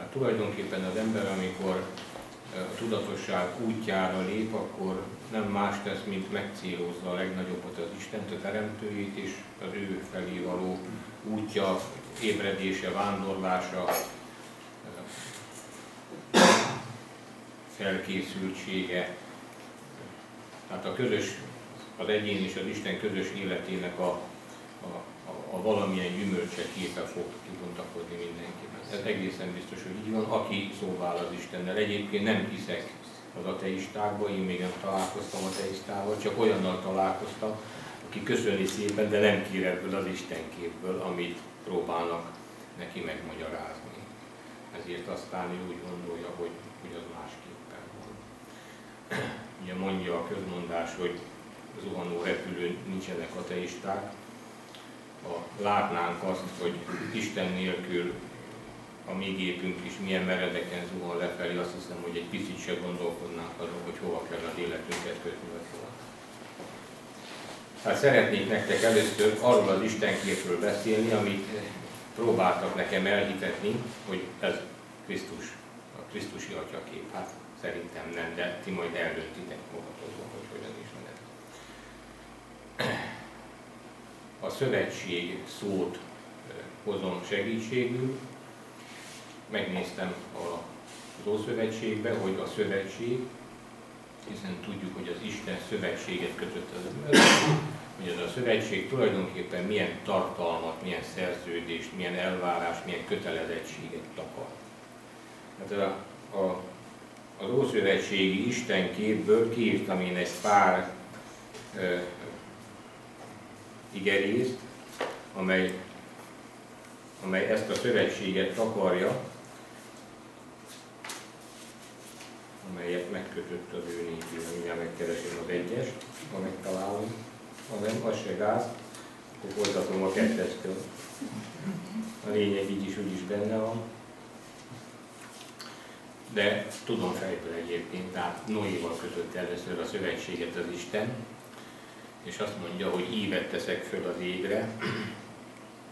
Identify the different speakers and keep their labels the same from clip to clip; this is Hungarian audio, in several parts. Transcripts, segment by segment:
Speaker 1: Tehát tulajdonképpen az ember, amikor a tudatosság útjára lép, akkor nem más tesz, mint megcélozza a legnagyobbat, az Istent, a Teremtőjét, és az ő felé való útja, ébredése, vándorlása, felkészültsége. Tehát az egyén és az Isten közös életének a valamilyen gyümölcse képe fog kibontakozni mindenkiben. Ez egészen biztos, hogy így van, aki szóvál az Istennel. Egyébként nem hiszek az ateistákba, én még nem találkoztam ateistával, csak olyannal találkoztam, aki köszöni szépen, de nem kér ebből az Istenképből, amit próbálnak neki megmagyarázni. Ezért aztán ő úgy gondolja, hogy az másképpen van. Ugye mondja a közmondás, hogy zuhanó repülőn nincsenek ateisták. Ha látnánk azt, hogy Isten nélkül a mi gépünk is milyen meredeken zuhan lefelé, azt hiszem, hogy egy picit se gondolkodnánk azon, hogy hova kell az életünket kötni vagy hova. Hát szeretnék nektek először arról az Istenképről beszélni, amit próbáltak nekem elhitetni, hogy ez Krisztus, a Krisztusi atyakép. Hát szerintem nem, de ti majd eldöntitek magatokban, hogy hogyan is van ez. A szövetség szót hozom segítségül. Megnéztem az Ószövetségben, hogy a szövetség, hiszen tudjuk, hogy az Isten szövetséget kötött az emberrel, hogy ez a szövetség tulajdonképpen milyen tartalmat, milyen szerződést, milyen elvárást, milyen kötelezettséget takar. Hát az ószövetségi istenképből kiírtam én egy pár igerészt, amely ezt a szövetséget takarja, amelyet megkötött az ő népével. Mindjárt megkeresem az egyest, ha megtalálom. Ha nem, az se gáz, akkor folytatom a kettestől. A lényeg így is úgy is benne van. De tudom fejből egyébként, tehát Noéval kötött először a szövetséget az Isten, és azt mondja, hogy ívet teszek föl az égre,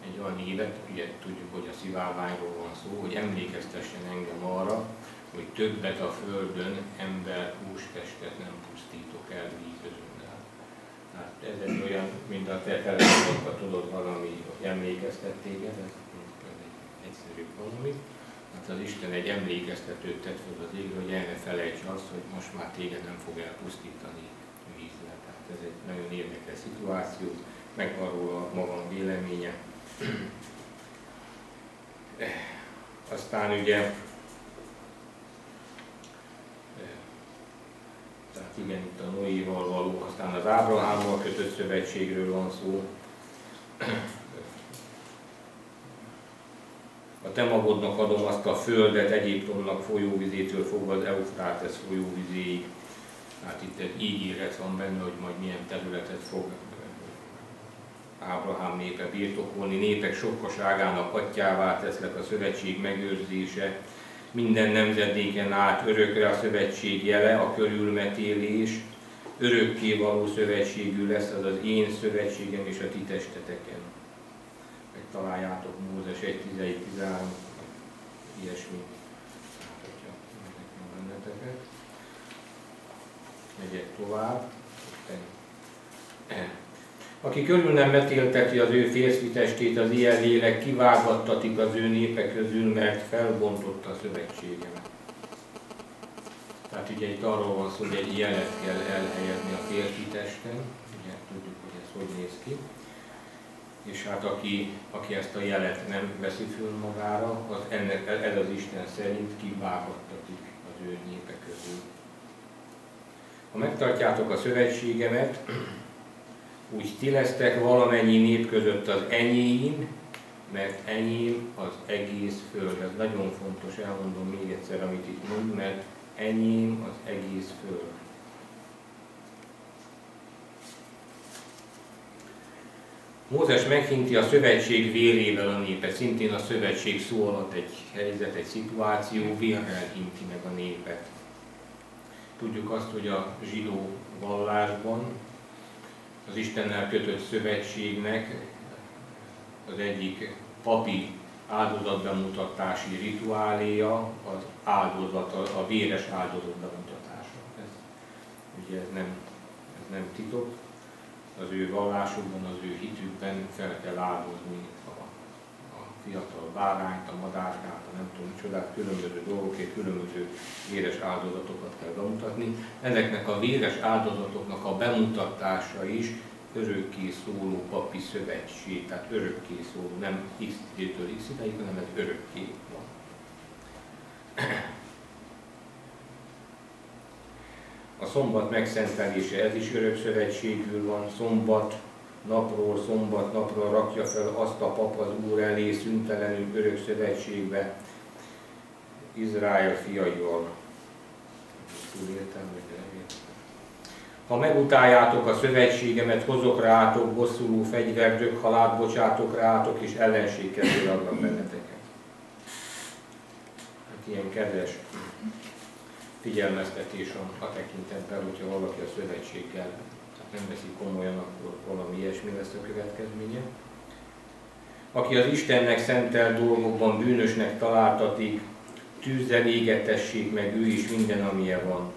Speaker 1: egy olyan évet, ugye tudjuk, hogy a szivárványról van szó, hogy emlékeztessen engem arra, hogy többet a földön ember hústestet nem pusztítok el vízözönnel. Hát ez egy olyan, mint a te telefonodban tudod valami, hogy emlékeztet téged, ez egy egyszerű valami. Hát az Isten egy emlékeztetőt tett fel az égre, hogy el ne felejts azt, hogy most már téged nem fog elpusztítani vízzel. Tehát ez egy nagyon érdekes szituáció, meg arról a magam véleménye. Aztán ugye, tehát igen, itt a Noéval való, aztán az Ábrahámmal kötött szövetségről van szó. A te magodnak adom azt a földet Egyiptomnak folyóvizétől fogva az Eufrátesz folyóvizéig. Hát itt egy ígéret van benne, hogy majd milyen területet fog Ábrahám népe birtokolni. Népek sokaságának atyjává teszlek, a szövetség megőrzése. Minden nemzedéken át örökre a szövetség jele, a körülmetélés. Örökké való szövetségű lesz az az én szövetségem és a ti testeteken. Megtaláljátok Mózes 1.11-13, ilyesmi. Láthatja ezeknek benneteket. Megyek tovább. Aki körül nem metélteti az ő férfi testét, az ilyen lélek kivágattatik az ő népe közül, mert felbontotta a szövetségemet. Tehát ugye itt arról van szó, hogy egy jelet kell elhelyezni a férfi testen, ugye tudjuk, hogy ez hogy néz ki. És hát aki ezt a jelet nem veszi föl magára, az ez az Isten szerint kivágattatik az ő népe közül. Ha megtartjátok a szövetségemet, úgy ti lesztek valamennyi nép között az enyém, mert enyém az egész föld. Ez nagyon fontos, elmondom még egyszer, amit itt mond, mert enyém az egész föld. Mózes meghinti a szövetség vérével a népet, szintén a szövetség szó alatt egy helyzet, egy szituáció, vérrel hinti meg a népet. Tudjuk azt, hogy a zsidó vallásban az Istennel kötött szövetségnek az egyik papi áldozatbemutatási rituáléja az áldozat, a véres áldozat bemutatása. Ugye ez nem titok, az ő vallásukban, az ő hitükben fel kell áldozni a fiatal bárányt, a madárkát, a nem tudom micsodát, különböző dolgokért, különböző véres áldozatokat kell bemutatni. Ezeknek a véres áldozatoknak a bemutatása is örökké szóló papi szövetség, tehát örökké szóló, nem x időtől x ideig, hanem ez örökké van. A szombat megszentelése, ez is örökszövetségül van, szombat napról rakja fel azt a pap az Úr elé szüntelenül örökszövetségbe Izrael fiaival. Ha megutáljátok a szövetségemet, hozok rátok bosszuló fegyvert, halált bocsátok rátok, és ellenségkedvé rablak benneteket. Hát ilyen kedves figyelmeztetés a tekintetben, hogyha valaki a szövetséggel nem veszi komolyan, akkor valami ilyesmi lesz a következménye. Aki az Istennek szentelt dolgokban bűnösnek találtatik, tűzzel égetessék meg ő is minden, amilyen van.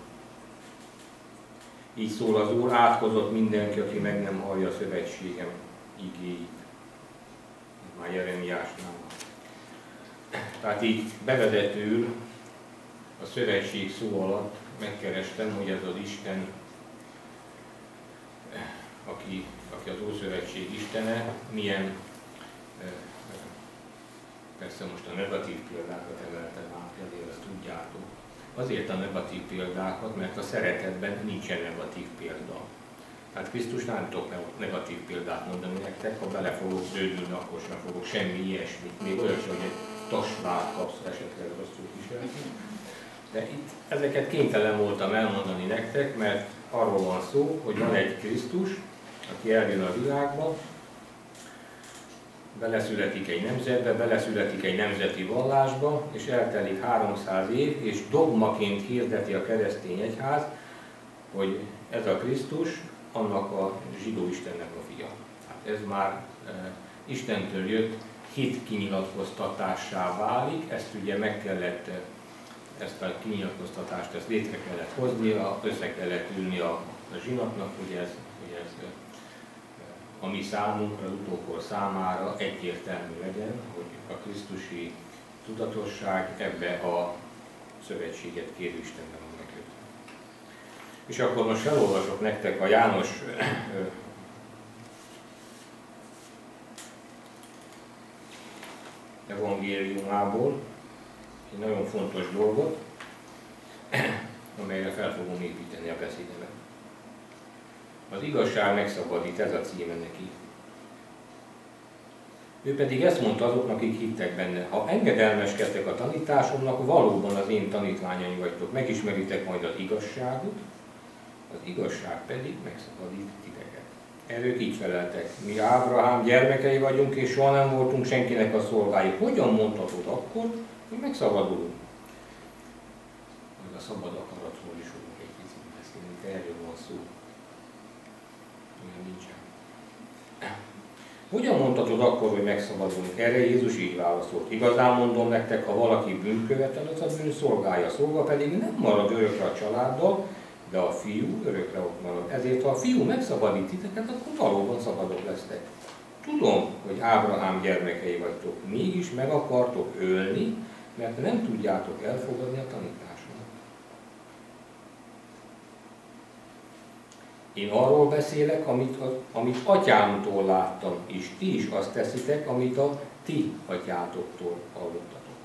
Speaker 1: Így szól az Úr, átkozott mindenki, aki meg nem hallja a szövetségem igéit. Már Jeremiásnál. Tehát így bevezetül a szövetség szó alatt megkerestem, hogy ez az Isten, aki az Ószövetség Istene, milyen, persze most a negatív példákat emeltem át, ezért ezt tudjátok. Azért a negatív példákat, mert a szeretetben nincsen negatív példa. Tehát Krisztus nem tudok negatív példát mondani nektek, ha bele fogok dődülni, akkor sem fogok semmi ilyesmit. Még olyan, hogy egy tasvát kapsz, esetleg rosszul viselni. De itt ezeket kénytelen voltam elmondani nektek, mert arról van szó, hogy van egy Krisztus, aki eljön a világba, beleszületik egy nemzetbe, beleszületik egy nemzeti vallásba, és eltelik 300 év, és dogmaként hirdeti a keresztény egyház, hogy ez a Krisztus annak a zsidó Istennek a fia. Hát ez már Istentől jött hit kinyilatkoztatássá válik, ezt ugye meg kellett, ezt a kinyilatkoztatást ezt létre kellett hoznia, össze kellett ülni a zsinatnak, hogy ez a mi számunkra, az utókor számára egyértelmű legyen, hogy a krisztusi tudatosság ebbe a szövetséget kérő Istenben van megkötve. És akkor most felolvasok nektek a János evangéliumából egy nagyon fontos dolgot, amelyre fel fogom építeni a beszédemet. Az igazság megszabadít, ez a címe neki. Ő pedig ezt mondta azoknak, akik hittek benne. Ha engedelmeskedtek a tanításomnak, valóban az én tanítványaim vagytok. Megismeritek majd az igazságot, az igazság pedig megszabadít titeket. Erők így feleltek. Mi Ábrahám gyermekei vagyunk, és soha nem voltunk senkinek a szolgái. Hogyan mondhatod akkor, hogy megszabadulunk? Majd a szabad akaratról is fogunk egy picit beszélni, erről van szó. Nincsen. Hogyan mondhatod akkor, hogy megszabadulunk? Erre Jézus így válaszolt. Igazán mondom nektek, ha valaki bűnt követel, az a bűn szolgája. Szolga pedig nem marad örökre a családdal, de a fiú örökre ott marad. Ezért, ha a fiú megszabadít titeket, akkor valóban szabadok lesztek. Tudom, hogy Ábrahám gyermekei vagytok, mégis meg akartok ölni, mert nem tudjátok elfogadni a tanításomat. Én arról beszélek, amit atyámtól láttam, és ti is azt teszitek, amit a ti atyátoktól hallottatok.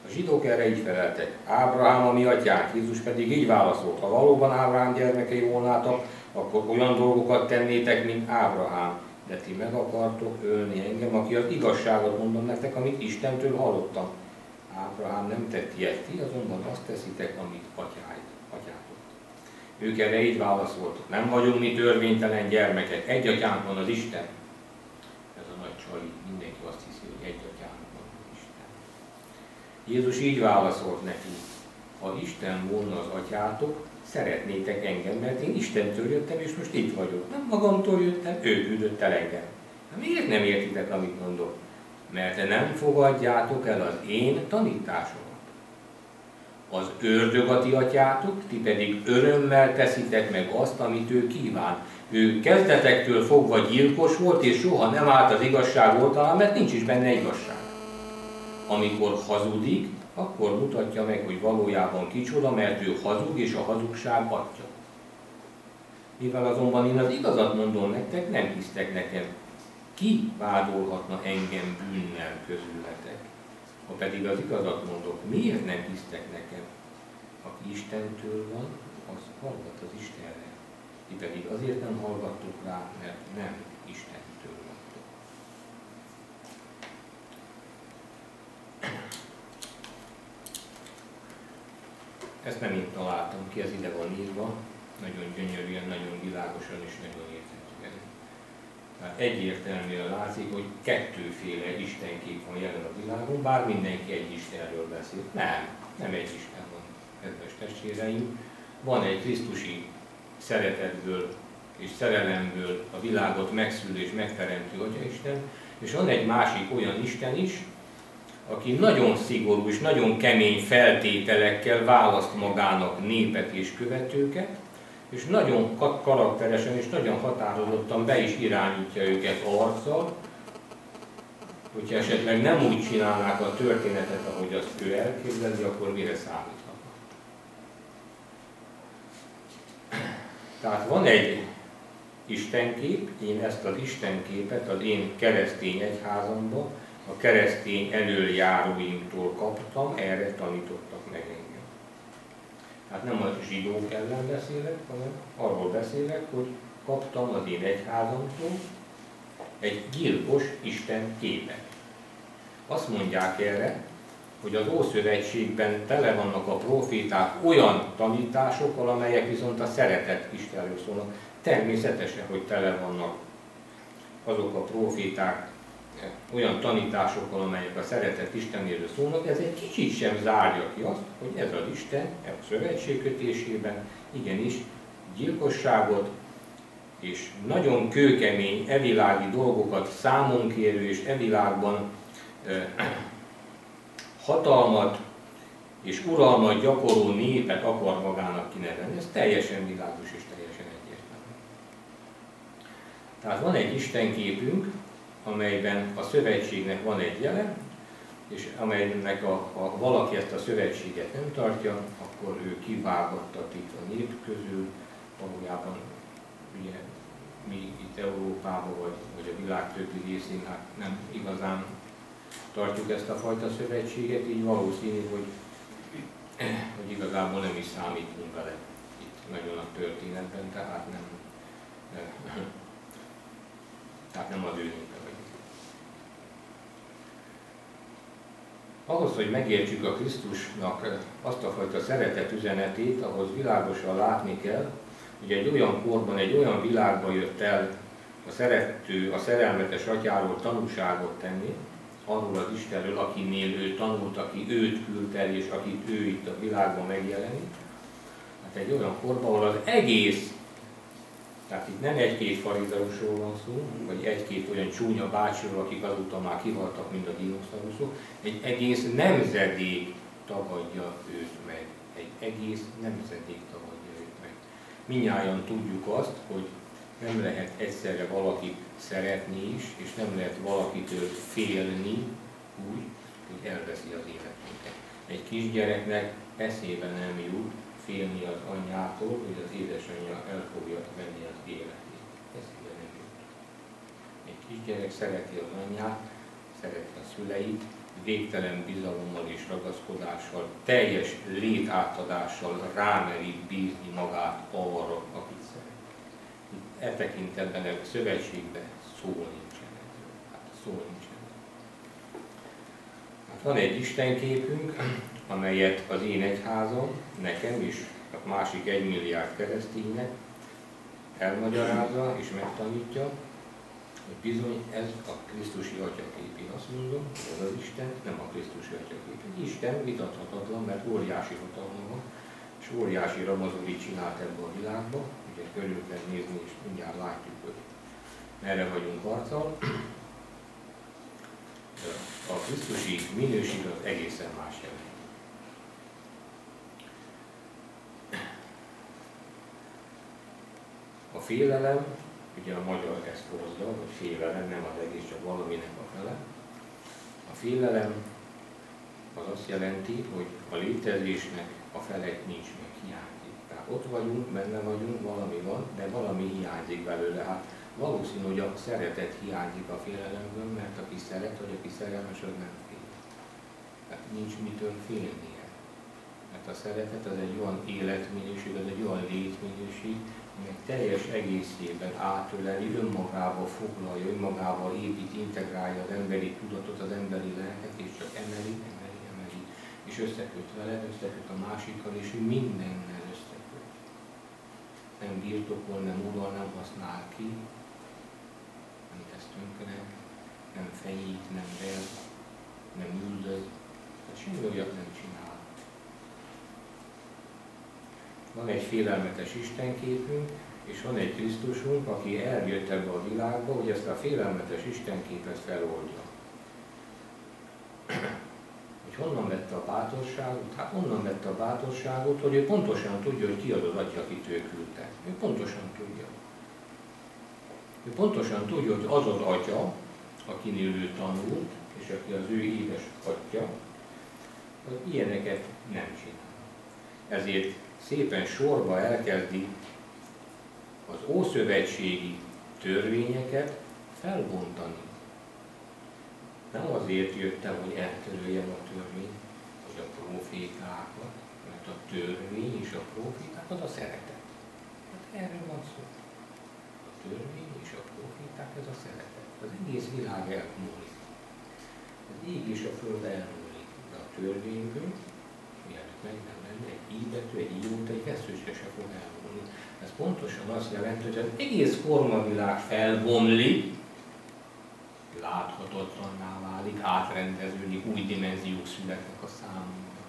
Speaker 1: A zsidók erre így feleltek. Ábrahám a mi atyánk, Jézus pedig így válaszolt. Ha valóban Ábrahám gyermekei volnátok, akkor olyan dolgokat tennétek, mint Ábrahám. De ti meg akartok ölni engem, aki az igazságot mondom nektek, amit Istentől hallottam. Ábrahám nem tett ilyet, ti azonban azt teszitek, amit atyátok. Ők erre így válaszoltak. Nem vagyunk mi törvénytelen gyermekek, egy atyánk van, az Isten. Ez a nagy csali, mindenki azt hiszi, hogy egy atyánk van, az Isten. Jézus így válaszolt neki. Ha Isten volna az atyátok, szeretnétek engem, mert én Istentől jöttem, és most itt vagyok. Nem magamtól jöttem, ő küldött el engem. De miért nem értitek, amit mondok? mert nem fogadjátok el az én tanításomat. Az ördög a ti atyátok, ti pedig örömmel teszitek meg azt, amit ő kíván. Ő kezdetektől fogva gyilkos volt, és soha nem állt az igazság oltalán, mert nincs is benne igazság. Amikor hazudik, akkor mutatja meg, hogy valójában kicsoda, mert ő hazug, és a hazugság atya. Mivel azonban én az igazat mondom nektek, nem hisztek nekem. Ki vádolhatna engem bűnnel közületek? Ha pedig az igazat mondok, miért nem hisztek nekem? Aki Istentől van, az hallgat az Istenre. Ti pedig azért nem hallgattok rá, mert nem Istentől vagytok. Ezt nem én találtam ki, ez ide van írva, nagyon gyönyörűen, nagyon világosan és nagyon érthetően. Tehát egyértelműen látszik, hogy kettőféle istenkép van jelen a világon, bár mindenki egy Istenről beszél. Nem egy Isten van, kedves testvéreim. Van egy krisztusi szeretetből és szerelemből a világot megszülő és megteremtő Atyaisten, és van egy másik olyan Isten is, aki nagyon szigorú és nagyon kemény feltételekkel választ magának népet és követőket, és nagyon karakteresen és nagyon határozottan be is irányítja őket arccal, hogyha esetleg nem úgy csinálnák a történetet, ahogy azt ő elképzeli, akkor mire számíthatnak. Tehát van egy istenkép, én ezt az istenképet az én keresztény egyházamban, a keresztény elöljáróimtól kaptam, erre tanítottak meg engem. Tehát nem a zsidók ellen beszélek, hanem arról beszélek, hogy kaptam az én egyházamtól egy gyilkos Isten képet. Azt mondják erre, hogy az Ószövetségben tele vannak a proféták olyan tanításokkal, amelyek viszont a szeretet Istenről szólnak. Természetesen, hogy tele vannak azok a proféták olyan tanításokkal, amelyek a szeretet Istenéről szólnak, ez egy kicsit sem zárja ki azt, hogy ez az Isten a szövetségkötésében igenis gyilkosságot és nagyon kőkemény evilági dolgokat számon kérő és evilágban hatalmat és uralmat gyakorló népet akar magának kinevelni. Ez teljesen világos és teljesen egyértelmű. Tehát van egy istenképünk, amelyben a szövetségnek van egy jele, és amelynek ha valaki ezt a szövetséget nem tartja, akkor ő kivágattatik a nép közül. Valójában ugye mi itt Európában vagy a világ többi részén hát nem igazán tartjuk ezt a fajta szövetséget, így valószínű, hogy igazából nem is számítunk bele itt nagyon a történetben, tehát nem az ő népe vagyunk. Ahhoz, hogy megértsük a Krisztusnak azt a fajta szeretet üzenetét, ahhoz világosan látni kell, hogy egy olyan korban, egy olyan világban jött el a szerető, a szerelmetes atyáról tanúságot tenni, arról az Istenről, akinél ő tanult, aki őt küldte el, és akit ő itt a világban megjelenít. Hát egy olyan korban, ahol az egész, tehát itt nem egy-két farizeusról van szó, vagy egy-két olyan csúnya bácsiról, akik azóta már kihaltak, mint a dinoszauruszok, egy egész nemzedék tagadja őt meg. Egy egész nemzedék tagadja őt meg. Mindnyájan tudjuk azt, hogy nem lehet egyszerre valakit szeretni is, és nem lehet valakitől félni úgy, hogy elveszi az életünket. Egy kisgyereknek eszébe nem jut félni az anyjától, hogy az édesanyja el fogja venni az életét. Eszébe nem jut. Egy kisgyerek szereti az anyját, szereti a szüleit, végtelen bizalommal és ragaszkodással, teljes létátadással rámeri bízni magát arra, akit szeret. E tekintetben a szövetségben szó nincsen. Szó nincsen. Hát van egy istenképünk, amelyet az én egyházam, nekem is, a másik 1 milliárd kereszténynek elmagyarázza és megtanítja, hogy bizony ez a Krisztusi atyakép. Én azt mondom, hogy ez az Isten nem a Krisztusi atyakép. Isten vitathatatlan, mert óriási hatalma van, és óriási ramazolit csinált ebbe a világba. Ugye körül kell nézni, és mindjárt látjuk, hogy merre vagyunk arccal. A krisztusi minőség az egészen más jelent. A félelem, ugye a magyar ezt hozza, hogy félelem, nem az egész, csak valaminek a fele. A félelem az azt jelenti, hogy a létezésnek a fele nincs meg, hiányzik. Tehát ott vagyunk, benne vagyunk, valami van, de valami hiányzik belőle. Hát valószínű, hogy a szeretet hiányzik a félelemből, mert aki szeret, vagy aki szerelmes, az nem fél. Tehát nincs mitől félnie. Mert a szeretet az egy olyan életminőség, az egy olyan létminőség, amely teljes egészében átöleli, önmagával foglalja, önmagával épít, integrálja az emberi tudatot, az emberi lelket, és csak emeli, és összeköt veled, összeköt a másikkal, és mindennel összeköt. Nem birtokol, nem ural, nem használ ki, nem tesz tönkre, nem fenyít, nem ver, nem üldöz, tehát semmi olyat nem csinál. Van egy félelmetes istenképünk, és van egy Krisztusunk, aki eljött ebbe a világba, hogy ezt a félelmetes istenképet feloldja. Hogy honnan vette a bátorságot? Hát onnan vette a bátorságot, hogy ő pontosan tudja, hogy ki az az Atya, akit ő küldte. Ő pontosan tudja. Ő pontosan tudja, hogy az az Atya, akinél ő tanult, és aki az ő édes Atya, az ilyeneket nem csinál. Ezért szépen sorba elkezdi az ószövetségi törvényeket felbontani. Nem azért jöttem, hogy eltöröljem a törvényt, vagy a profétákat, mert a törvény és a proféták az a szeretet. Hát erről van szó. A törvény és a proféták, ez a szeretet. Az egész világ elmúlik. Az ég és a föld elmúlik. De a törvényből, mielőtt meg nem lenne, egy íbetű, egy írót, egy veszőcske se fog elmúlni. Ez pontosan azt jelenti, hogy az egész formavilág felbomlik, láthatatlanná válik, átrendeződik, új dimenziók születnek a számunkra,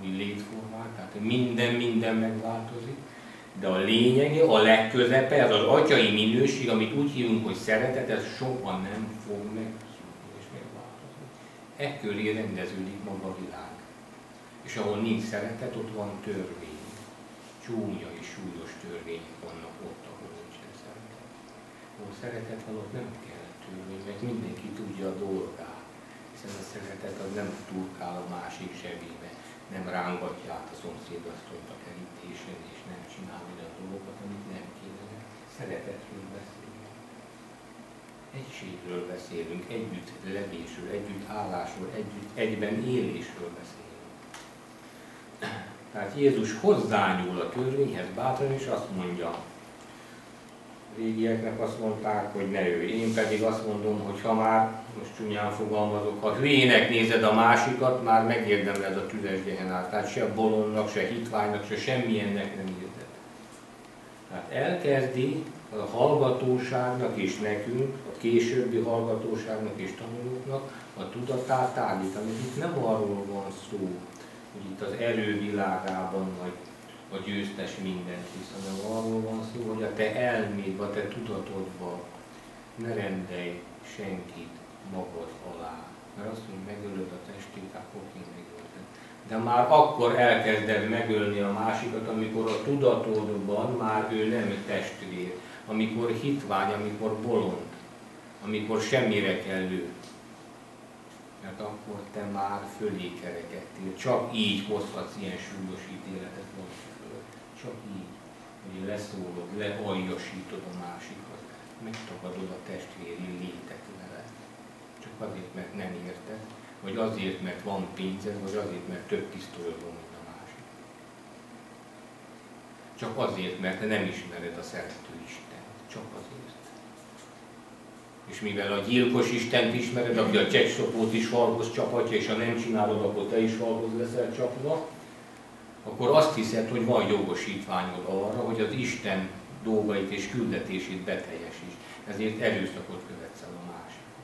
Speaker 1: új létformák, tehát minden megváltozik, de a lényege, a legközepe, ez az atyai minőség, amit úgy hívunk, hogy szeretet, ez soha nem fog megszűnni és megváltozni. Ekköré rendeződik maga a világ. És ahol nincs szeretet, ott van törvény. Csúnya és súlyos törvények vannak ott, ahol nincsen szeretet. Ahol szeretet van, ott nem kell törvény, mert mindenki tudja a dolgát. Hiszen a szeretet az nem turkál a másik zsebébe, nem rángatja át a szomszédasszonyt a kerítésen, és nem csinál olyan dolgokat, amit nem kéne. Szeretetről beszélünk. Egységről beszélünk, együtt levésről, együtt állásról, együtt egyben élésről beszélünk. Tehát Jézus hozzányúl a törvényhez bátran, és azt mondja, régieknek azt mondták, hogy ne jöjj. Én pedig azt mondom, hogy ha már, most csúnyán fogalmazok, ha hülyének nézed a másikat, már megérdemled a tüzes gehenát. Tehát se bolondnak, se hitványnak, se semmilyennek nem érzed. Tehát elkezdi a hallgatóságnak és nekünk, a későbbi hallgatóságnak és tanulóknak a tudatát tágítani. Itt nem arról van szó, hogy itt az erő világában vagy a győztes mindent hisz, hanem arról van szó, hogy a te elmédbe, a te tudatodba ne rendelj senkit magad alá. Mert azt, hogy megölöd a testét, akkor én megölted. De már akkor elkezded megölni a másikat, amikor a tudatodban már ő nem testvér, amikor hitvány, amikor bolond, amikor semmire kellő. Mert akkor te már fölé kerekedtél. Csak így hozhatsz ilyen súlyos ítéletet valaki föl. Csak így, hogy leszólod, lealjasítod a másikat, megtagadod a testvéri létet vele. Csak azért, mert nem érted, vagy azért, mert van pénzed, vagy azért, mert több pisztolyod van, mint a másik. Csak azért, mert te nem ismered a szerető Istent. Csak azért. És mivel a gyilkos Istent ismered, aki a csecsszopót is falhoz csapatja, és ha nem csinálod, akkor te is falhoz leszel csapva, akkor azt hiszed, hogy van jogosítványod arra, hogy az Isten dolgait és küldetését beteljesíts. Ezért erőszakot követsz el a másikon.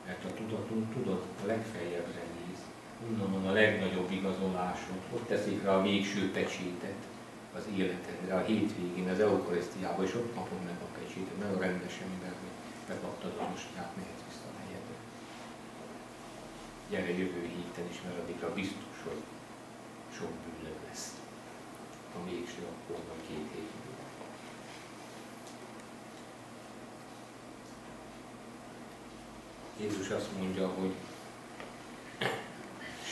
Speaker 1: Mert a tudatunk, tudod, a legfeljebbre néz. Onnan van a legnagyobb igazolásod. Ott teszik rá a végső pecsétet az életedre, a hétvégén, az eukarisztiában, és ott kapod meg a pecsétet, meg a rendes emberben megkaptad a mostját, mehetsz vissza a helyedre. gyere jövő héten is, mert addigra biztos, hogy sok bűnöd lesz. Ha mégse, akkor van 2 hét múlva. Jézus azt mondja, hogy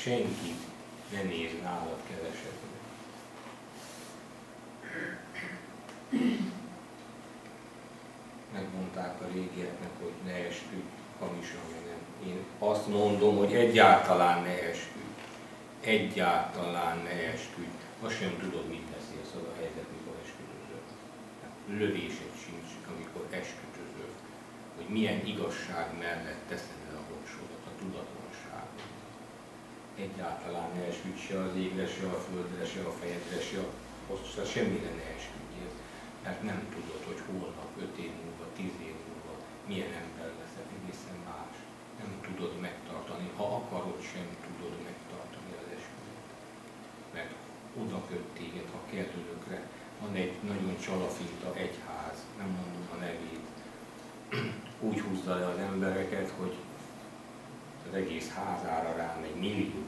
Speaker 1: senki ne néz nálad kevesebbet. Megmondták a régieknek, hogy ne esküdj hamisan, nem. Én azt mondom, hogy egyáltalán ne esküdj. Egyáltalán ne esküdj. Azt sem tudod, mit beszélsz az a helyzet, mikor esküdözöl. Lövésed sincs, amikor esküdözöl. Hogy milyen igazság mellett teszed el a voksodat, a tudatlanságot. Egyáltalán ne esküdj se az égre, se a földre, se a fejedre, se a hosszúra, semmire ne esküdjél. Mert nem tudod, hogy holnap, 5 év múlva, 10 év múlva milyen ember leszel, egészen más. Nem tudod megtartani, ha akarod, sem tudod megtartani az esküdet. Mert oda köt téged, ha kell önökre. Van egy nagyon csalafinta egyház, nem mondom a nevét. Úgy húzza le az embereket, hogy az egész házára rámegy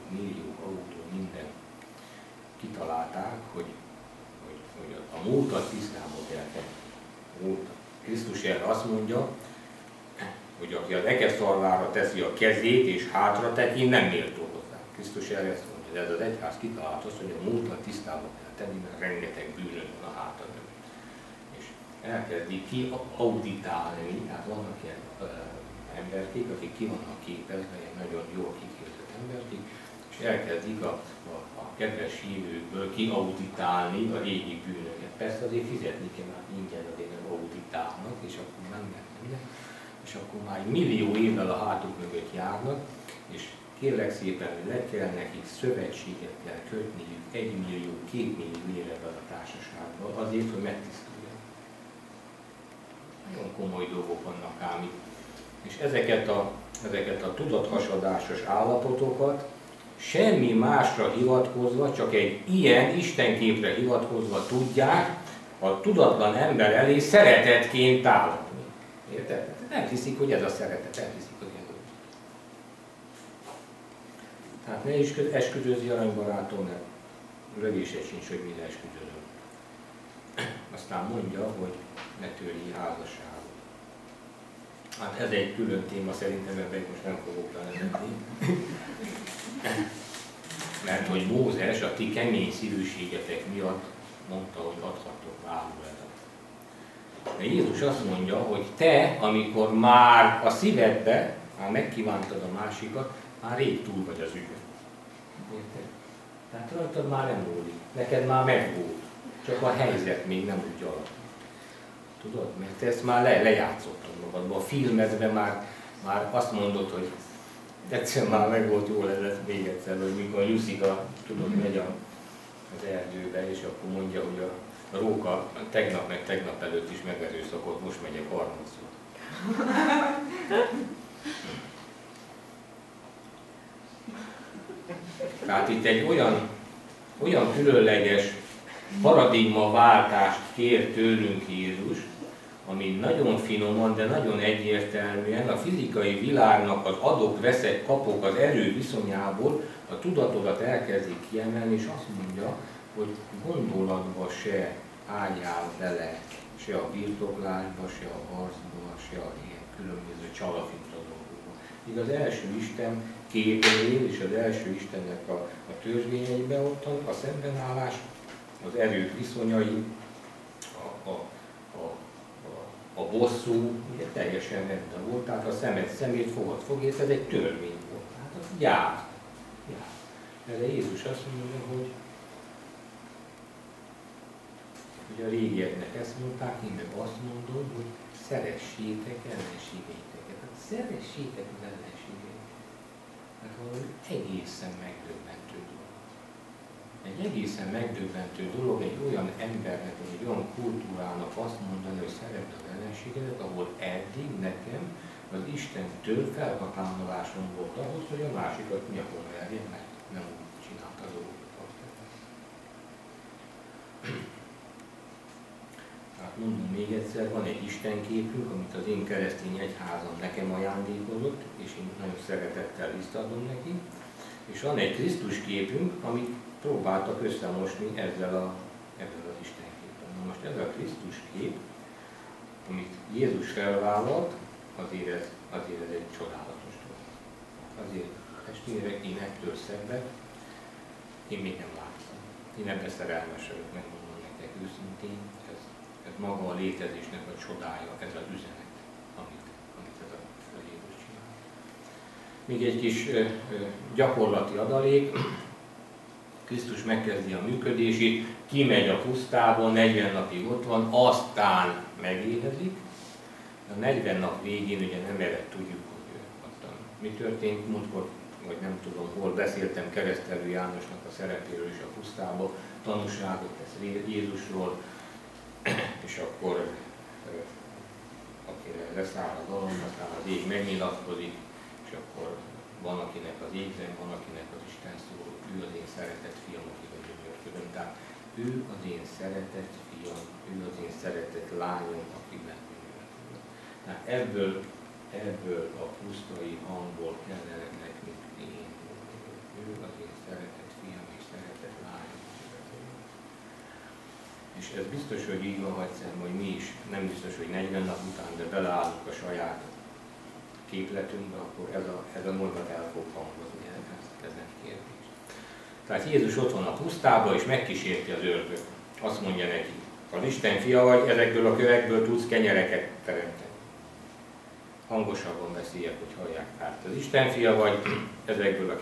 Speaker 1: millió autó, minden. Kitalálták, hogy a múltat tisztába kell tenni. Krisztus erre azt mondja, hogy aki az ekeszarvára teszi a kezét és hátra tekint, nem méltó hozzá. Krisztus erre azt mondja, de ez az egyház kitalált azt, hogy a múltat tisztába kell tenni, mert rengeteg bűnöd van a hátad mögött. És elkezdik ki auditálni, tehát vannak ilyen emberkék, akik ki vannak képezve, ilyen nagyon jól kiképzett emberkék, és elkezdik a kedves hívőkből kiauditálni a régi bűnöket. Persze azért fizetni kell, mert ingyen azért nem auditálnak, és akkor nem mennek, és akkor már millió évvel a hátuk mögött járnak, és kérlek szépen, hogy le kell nekik szövetséget kell kötniük 1 millió, 2 millió évvel a társaságban, azért, hogy megtisztuljon. Nagyon komoly dolgok vannak ám itt. És ezeket a tudathasadásos állapotokat semmi másra hivatkozva, csak egy ilyen istenképre hivatkozva tudják a tudatlan ember elé szeretetként támadni. Érted? Nem hiszik, hogy ez a szeretet, nem hiszik, hogy ez a... Tehát ne is esküdőzni aranybarátom, mert lövésed sincs, hogy mire esküdözöl. Aztán mondja, hogy ne törjél házasságot. Hát ez egy külön téma, szerintem ebben most nem fogok belemenni. Mert hogy Mózes a ti kemény szívűségetek miatt mondta, hogy adhattok vállóletet. De Jézus azt mondja, hogy te, amikor már a szívedbe, már megkívántad a másikat, már rég túl vagy az ügyön. Érted? Tehát rajtad már nem múlik. Neked már megvolt. Csak a helyzet még nem úgy alakul. Tudod? Mert te ezt már lejátszottad magadban. A filmedben már azt mondod, hogy egyszer már meg volt jól, ez lesz még egyszer, hogy mikor Jusszika, tudod, megy az erdőbe, és akkor mondja, hogy a róka tegnap meg tegnap előtt is megerőszakolt, most megyek harmadszor. Tehát itt egy olyan különleges paradigmaváltást kér tőlünk Jézus, ami nagyon finoman, de nagyon egyértelműen a fizikai világnak az adok-veszek, kapok az erő viszonyából a tudatodat elkezdik kiemelni, és azt mondja, hogy gondolatba se álljál bele, se a birtoklásba, se a harcba, se a ilyen különböző csalafinta dolgokba. Míg az első Isten képénél és az első Istennek a törvényeiben ott a szembenállás, az erők viszonyai, a bosszú, ugye teljesen rendben volt, tehát a szemét fogad, ez egy törvény volt. Hát az gyár. Erre Jézus azt mondja, hogy a régieknek ezt mondták, én meg azt mondom, hogy szeressétek ellenségeiteket. Hát szeressétek az ellenségeiteket. Hát valami egészen megdöbbentő dolog. Egy egészen megdöbbentő dolog egy olyan embernek, vagy egy olyan kultúrának azt mondani, hogy szeresd az ellenségedet, ahol eddig nekem az Istentől felhatalmazásom volt ahhoz, hogy a másikat nyakon verjem meg. Nem úgy csinálta a dolgokat. Tehát mondom még egyszer, rendszer, van egy istenképünk, amit az én keresztény egyházam nekem ajándékozott, és én nagyon szeretettel visszaadom neki, és van egy Krisztus képünk, amit próbáltak összemosni ezzel az istenképpel. Na most ez a Krisztus kép, amit Jézus felvállalt, azért ez egy csodálatos dolog. Azért, testvérek, én ettől szebbet én még nem láttam. Én ebben szerelmes vagyok, megmondom nektek őszintén, ez maga a létezésnek a csodája, ez az üzenet, amit ez a Jézus csinál. Még egy kis gyakorlati adalék. Krisztus megkezdi a működését, kimegy a pusztába, 40 napig ott van, aztán megéhezik. A 40 nap végén ugye nem erre tudjuk, hogy aztán mi történt. Múltkor, vagy nem tudom hol, beszéltem Keresztelő Jánosnak a szerepéről is a pusztába, tanúságot tesz Jézusról, és akkor akire leszáll a dalom, aztán az ég megnyilatkozik, és akkor van akinek az égzen, van akinek az Isten szól, ő az én szeretett fiam, akivel gyönyörködöm. Tehát ő az én szeretett fiam, ő az én szeretett lányom, akiben gyönyörködöm. Tehát ebből a pusztai hangból kellene nekünk én. Ő az én szeretett fiam és szeretett lányom. És ez biztos, hogy így van, hogy mi is, nem biztos, hogy 40 nap után, de beleállunk a saját képletünkbe, akkor ez a mondat el fog hangozni, ez nem kérdés. Tehát Jézus ott van a pusztában, és megkísérti az ördög. Azt mondja neki, az Isten fia vagy, ezekből a kövekből tudsz kenyereket teremteni. Hangosabban beszéljek, hogy hallják. Tehát az Isten fia vagy, ezekből a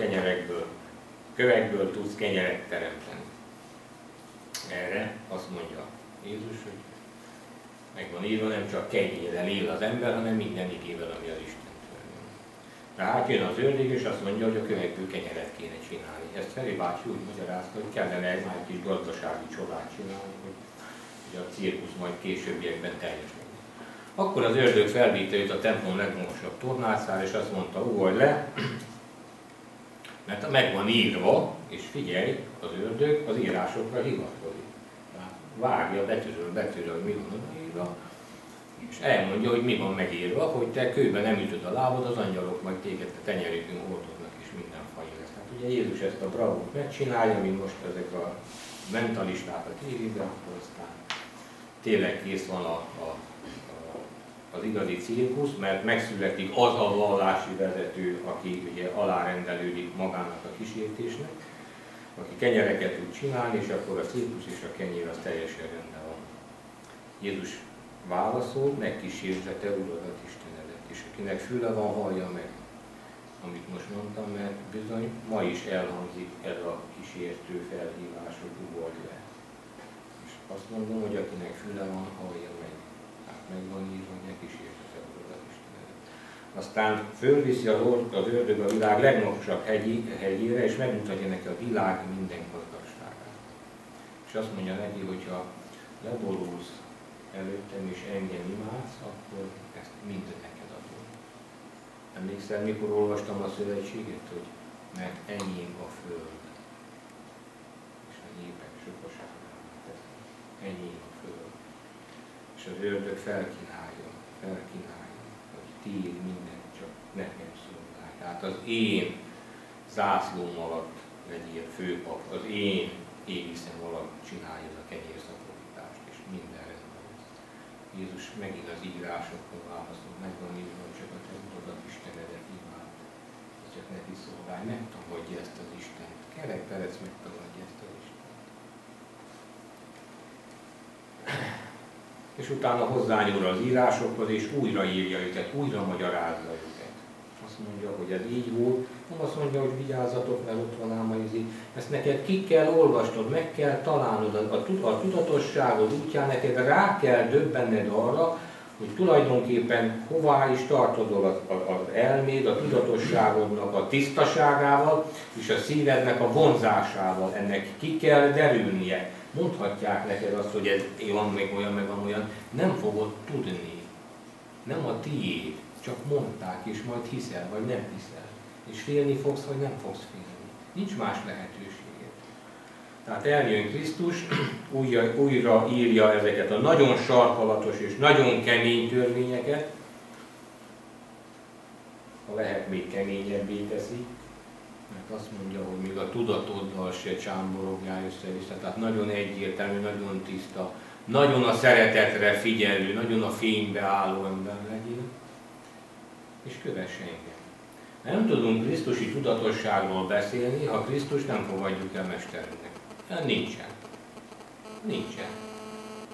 Speaker 1: kövekből tudsz kenyeret teremteni. Erre azt mondja Jézus, hogy meg van írva, nem csak kenyérrel él az ember, hanem minden igével, ami az Istentől jön. Tehát jön az ördög, és azt mondja, hogy a kövekből kenyeret kéne csinálni. Ezt Feri bácsi úgy magyarázta, hogy kellene egy már kis gazdasági csodát csinálni, hogy a cirkusz majd későbbiekben teljes legyen. Akkor az ördög felvitte őt a templom legmagasabb tornácára, és azt mondta, ugorj le, mert meg van írva, és figyelj, az ördög az írásokra hivatkozik. Vágja betűről betűről, hogy mi van odaírva, és elmondja, hogy mi van megírva, hogy te kőben nem ütöd a lábad, az angyalok majd téged a tenyerükön hordoznak, és minden faj lesz. Hát ugye Jézus ezt a bravót megcsinálja, mint most ezek a mentalistákat írjuk, de akkor aztán tényleg kész van az igazi cirkusz, mert megszületik az a vallási vezető, aki ugye alárendelődik magának a kísértésnek, aki kenyereket tud csinálni, és akkor a cirkusz és a kenyér az teljesen rendben van. Jézus válaszol, megkísérte te uradat Istenedet, és akinek füle van, hallja meg, amit most mondtam, mert bizony ma is elhangzik ez a kísértő felhívás, hogy ugorj le. És azt mondom, hogy akinek füle van, hallja meg. Hát meg van írva, hogy ne kísérte te uradat Istenedet. Aztán fölviszi az ördög a világ legmagasabb hegyére, és megmutatja neki a világ minden gazdagságát. És azt mondja neki, hogyha leborulsz előttem és engem imádsz, akkor ezt mind neked adom. Emlékszel, mikor olvastam a szövetséget, hogy mert enyém a föld, és a népek sokaságában tesznek. Enyém a föld. És az ördög felkínálja, hogy tiéd minden, csak nekem szolgálj. Tehát az én zászlóm alatt legyél főpap, az én égiszem alatt csinálja ez a kenyérszaporítást, és minden rendben lesz. Jézus megint az írásokkal válaszol, megvan írva, hogy csak a te uradat Istenedet imád, csak neki szolgálj, megtagadja ezt az Istent. Kerek Perec megtagadja ezt az Istent. És utána hozzányúl az írásokhoz, és újraírja őket, újra magyarázza őket. Azt mondja, hogy ez így volt, nem azt mondja, hogy vigyázzatok, mert ott van ám a izé. Ezt neked ki kell olvasnod, meg kell találnod, a tudatosságod útján neked rá kell döbbenned arra, hogy tulajdonképpen hová is tartozol az elméd, a tudatosságodnak a tisztaságával, és a szívednek a vonzásával. Ennek ki kell derülnie. Mondhatják neked azt, hogy ez van még olyan, meg van olyan, nem fogod tudni. Nem a tiéd, csak mondták, és majd hiszel, vagy nem hiszel. És félni fogsz, vagy nem fogsz félni. Nincs más lehetőséged. Tehát eljön Krisztus, újra írja ezeket a nagyon sarkalatos és nagyon kemény törvényeket, ha lehet, még keményebbé teszi, mert azt mondja, hogy még a tudatoddal se csámborogjál össze-vissza, tehát nagyon egyértelmű, nagyon tiszta, nagyon a szeretetre figyelő, nagyon a fénybe álló ember legyél, és kövess engem. Nem tudunk krisztusi tudatosságról beszélni, ha Krisztus nem fogadjuk el mesterünknek. Nincsen. Nincsen.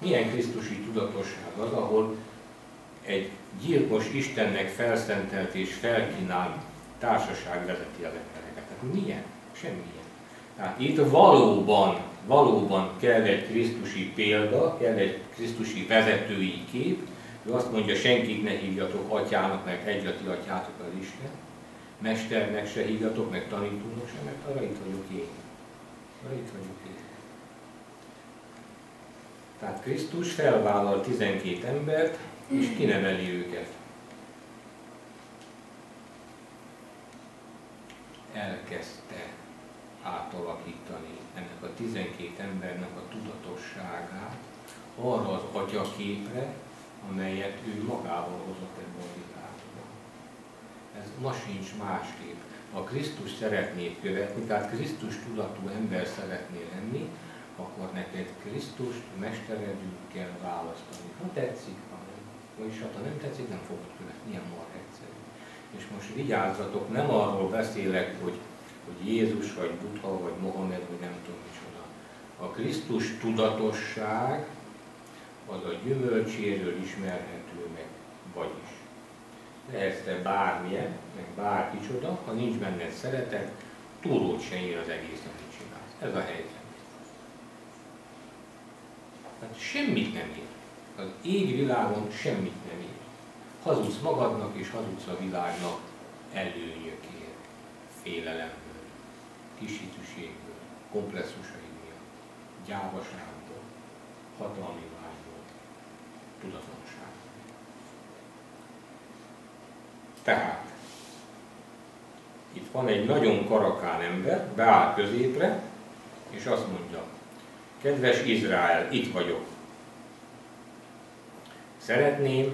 Speaker 1: Milyen krisztusi tudatosság az, ahol egy gyilkos Istennek felszentelt és felkínált társaság vezeti az embereket? Tehát milyen? Semmilyen. Tehát itt valóban kell egy krisztusi példa, kell egy krisztusi vezetői kép. Ő azt mondja, senkit ne hívjatok atyának, meg egy a ti atyátok az Isten. Mesternek se hívjatok, meg tanítónak se, mert arra itt vagyok én. Tehát Krisztus felvállal 12 embert, és kineveli őket. Elkezdte átalakítani ennek a 12 embernek a tudatosságát arra az atyaképre, amelyet ő magával hozott ebbe a világba. Ez ma sincs másképp. Ha Krisztus szeretnéd követni, tehát Krisztus tudatú ember szeretnél lenni, akkor neked Krisztust mesteredül kell választani. Ha tetszik, ha nem. Vagyis ha nem tetszik, nem fogod követni, ilyen marha egyszerű. És most vigyázzatok, nem arról beszélek, hogy Jézus, vagy Buddha, vagy Mohamed, vagy nem tudom micsoda. A Krisztus tudatosság az a gyümölcséről ismerhető meg, vagyis. Lehetsz te bármilyen, meg bárkicsoda, ha nincs benned szeretet, túlót se ér az egész, amit csinálsz. Ez a helyzet. Tehát semmit nem ér. Az égvilágon semmit nem ér. Hazudsz magadnak és hazudsz a világnak előnyökért, félelemből, kishitűségből, komplexusaid miatt, gyávaságból, hatalmi vágyból, tudatlanságból. Tehát, itt van egy nagyon karakán ember, beáll középre, és azt mondja, kedves Izrael, itt vagyok. Szeretném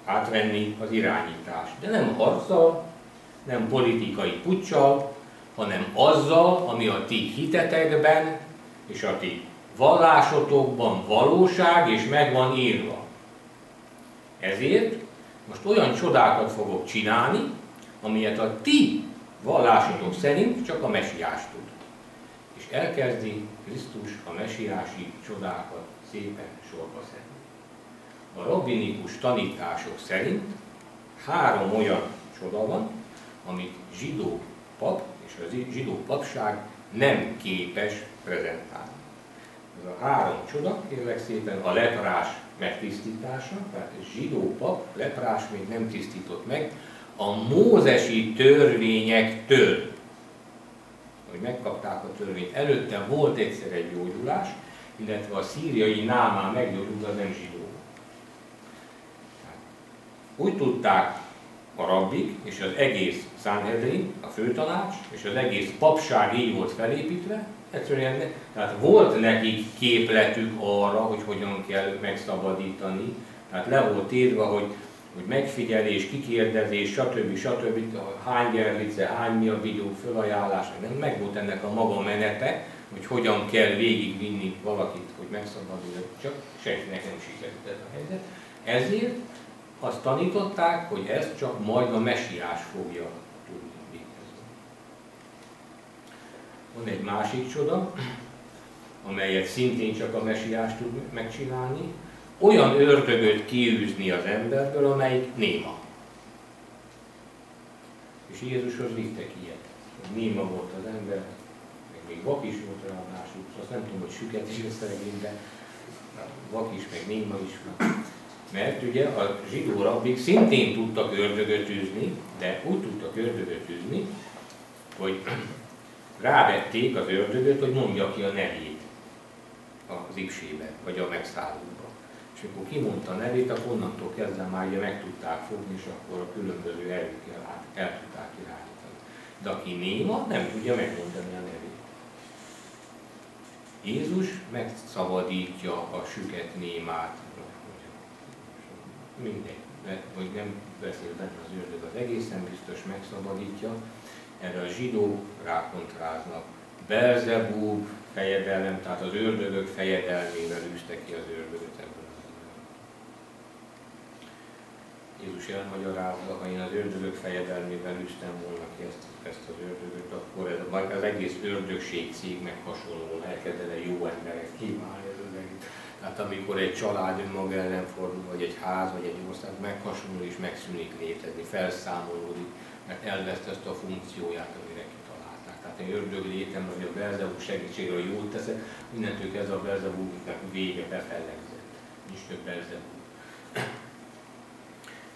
Speaker 1: átvenni az irányítást, de nem harccal, nem politikai puccsal, hanem azzal, ami a ti hitetekben és a ti vallásotokban valóság és meg van írva. Ezért most olyan csodákat fogok csinálni, amilyet a ti vallásotok szerint csak a mesiás tud. És elkezdi Krisztus a mesiási csodákat szépen sorba szedni. A rabbinikus tanítások szerint 3 olyan csoda van, amit zsidó pap és a zsidó papság nem képes prezentálni. Ez a 3 csoda, kérlek szépen, a leprás megtisztítása, tehát a zsidó pap, leprás még nem tisztított meg, a mózesi törvényektől, hogy megkapták a törvényt. Előtte volt egyszer egy gyógyulás, illetve a szíriai Námán meggyógyult, az nem zsidó. Úgy tudták a rabbik és az egész Sanhedrin, a főtanács és az egész papság így volt felépítve, egyszerűen, tehát volt nekik képletük arra, hogy hogyan kell megszabadítani, tehát le volt írva, hogy megfigyelés, kikérdezés, stb. Hány gerlice, hány mi a videó, fölajánlás, nem meg volt ennek a maga menete, hogy hogyan kell végigvinni valakit, hogy megszabaduljon, csak senkinek nem sikerült ez a helyzet. Ezért azt tanították, hogy ezt csak majd a mesiás fogja tudni végezni. Van egy másik csoda, amelyet szintén csak a mesiás tud megcsinálni, olyan ördögöt kiűzni az emberből, amelyik néma. És Jézushoz vittek ilyet. Néma volt az ember, meg még vak is volt ráadásul, azt nem tudom, hogy süket is összeregény, de vak is, meg néma is van. Mert ugye a zsidó rabbik szintén tudtak ördögöt űzni, de úgy tudtak ördögöt űzni, hogy rávették az ördögöt, hogy mondja ki a nevét az ipsébe, vagy a megszállóba. És amikor kimondta a nevét, akkor onnantól kezdve már ugye meg tudták fogni, és akkor a különböző erőkkel el tudták irányítani. De aki néma, nem tudja megmondani a nevét. Jézus megszabadítja a süket némát. Mindegy, hogy nem beszél benne az ördög, az egészen biztos megszabadítja. Erre a zsidók rákontráznak. Belzebub fejedelem, tehát az ördögök fejedelmével űzte ki az ördögöt ebből. Jézus elmagyarázza, ha én az ördögök fejedelmével űztem volna ki ezt az ördögöt, akkor az egész ördögség cég meg hasonlóan elkezdene jó emberek kívánni ez az egész. Tehát amikor egy család önmaga ellen fordul, vagy egy ház, vagy egy ország meghasonlul és megszűnik létezni, felszámolódik, mert elveszt ezt a funkcióját, amire kitalálták. Tehát egy ördög létem, vagy a Belzebub segítségről jól teszek, mindentől kezdve a Belzebubnak vége befellegzett. Nincs több Belzebub.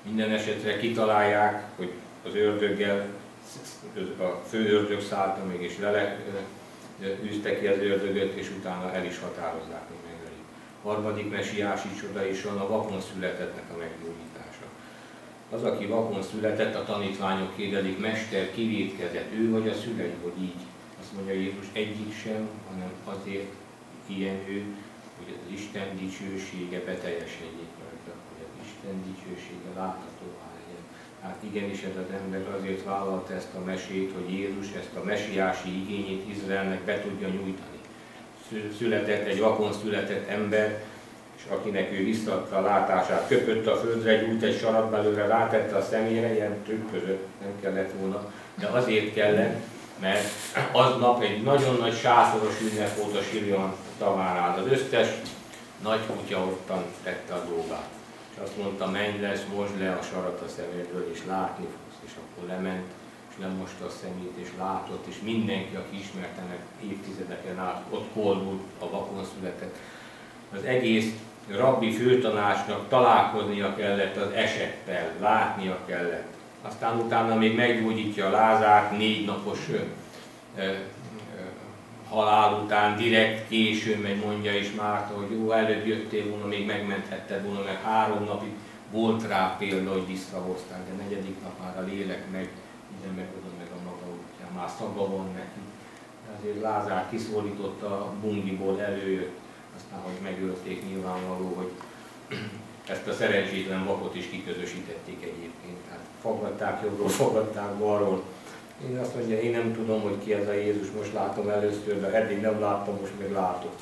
Speaker 1: Minden esetre kitalálják, hogy az ördöggel, a fő ördög szállta még, és űzte ki az ördögöt, és utána el is határozzák, hogy megölik. Harmadik mesiási csoda is van, a vakon születettnek a meggyógyítása. Az, aki vakon született, a tanítványok kérdezik, Mester, kivétkezett, ő vagy a szülei, hogy így? Azt mondja Jézus, egyik sem, hanem azért ilyen ő, hogy az Isten dicsősége beteljesedjék rajta, hogy az Isten dicsősége láthatóvá legyen. Hát igenis ez az ember azért vállalta ezt a mesét, hogy Jézus ezt a mesiási igényét Izraelnek be tudja nyújtani. Született, egy vakon született ember, és akinek ő visszaadta a látását, köpött a földre, gyújt egy sarat belőle, rátette a szemére, ilyen trükközött, nem kellett volna, de azért kellett, mert aznap egy nagyon nagy sátoros ünnep volt a Sirion tavánál. Az összes nagy kutya ottan tette a dolgát. És azt mondta, menj lesz, mosd le a sarat a szemedről, és látni fogsz. És akkor lement, és lemosta a szemét, és látott, és mindenki, aki ismerte meg évtizedeken át, ott koldult, a vakon született. Az egész rabbi főtanácsnak találkoznia kellett az esettel, látnia kellett. Aztán utána még meggyógyítja a Lázárt 4 napos halál után, direkt későn megy, mondja is Márta, hogy jó, előbb jöttél volna, még megmenthetted volna, mert 3 napig volt rá példa, hogy visszahozták, de 4. nap már a lélek meg, ide meg oda meg a maga útján, már szaga van neki. De azért Lázár kiszólította a bungiból, előjött, aztán, hogy megölték, nyilvánvaló, hogy ezt a szerencsétlen vakot is kiközösítették egyébként. Tehát fogadták jobbról, fogadták balról. Én azt mondja, én nem tudom, hogy ki ez a Jézus, most látom először, de eddig nem láttam, most meg látok.